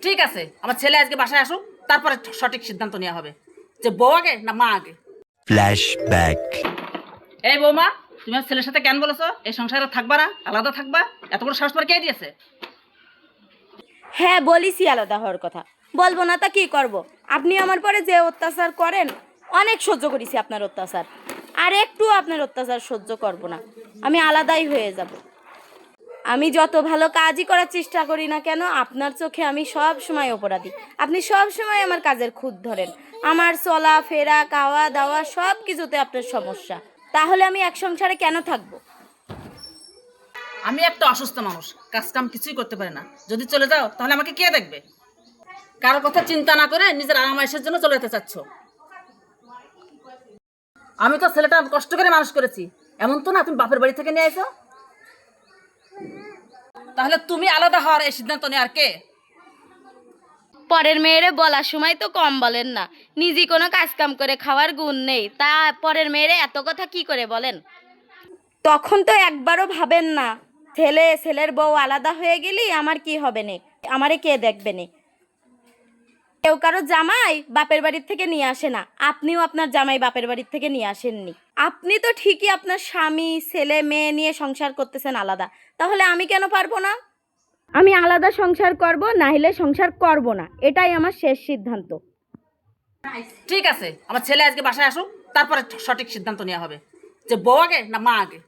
ঠিক আছে, আমার ছেলে আজকে বাসায় আসুক, তারপরে সঠিক সিদ্ধান্ত নেওয়া হবে যে বউ আগে না মা আগে। ফ্ল্যাশব্যাক। এই বৌমা, তুমি আমার ছেলের সাথে কেন বলেছো এই সংসারে থাকবা না, আলাদা থাকবা? এত বড় সাহস পরে কে দিয়েছে? হ্যাঁ, বলিসি আলাদা হওয়ার কথা। বলবো না তা কি করব? আপনি আমার পরে যে অত্যাচার করেন, অনেক সহ্য করেছি আপনার অত্যাচার। আর একটু আপনার অত্যাচার সহ্য করব না, আমি আলাদাই হয়ে যাব। আমি যত ভালো কাজই করার চেষ্টা করি না কেন, আপনার চোখে আমি সব সময় অপরাধী। আপনি সব সময় আমার কাজের খুঁত ধরেন। আমার চলা ফেরা খাওয়া দাওয়া সব কিছুতে আপনার সমস্যা। তাহলে আমি এক সংসারে কেন থাকবো? আমি একটা অসুস্থ মানুষ, কাজ কাম কিছুই করতে পারি না। যদি চলে যাও তাহলে আমাকে কে দেখবে? কারো কথা চিন্তা না করে নিজের আরামায়েশের জন্য চলে যেতে চাচ্ছ। আমি তো ছেলেটা কষ্ট করে মানুষ করেছি, এমন তো না তুমি বাপের বাড়ি থেকে নিয়ে এসো। তাহলে তুমি আলাদা হওয়ার এই সিদ্ধান্ত নেওয়ার কে? পরের মেয়েরে বলার সময় তো কম বলেন না। নিজে কোনো কাজ কাম করে খাওয়ার গুণ নেই, তা পরের মেয়েরে এত কথা কি করে বলেন? তখন তো একবারও ভাবেন না ছেলের বউ আলাদা হয়ে গেলি আমার কি হবে নে, আমারে কে দেখবে নে? কেউ কারো জামাই বাপের বাড়ির থেকে নিয়ে আসে না, আপনিও আপনার জামাই বাপের বাড়ির থেকে নিয়ে আসেননি। আপনি তো ঠিকই আপনার স্বামী ছেলে মেয়ে নিয়ে সংসার করতেছেন আলাদা, তাহলে আমি কেন পারবো না? আমি আলাদা সংসার করব, না হলে সংসার করব না, এটাই আমার শেষ সিদ্ধান্ত। ঠিক আছে, আমার ছেলে আজকে বাসায় আসুক, তারপরে সঠিক সিদ্ধান্ত নেওয়া হবে যে বউ আগে না মা আগে।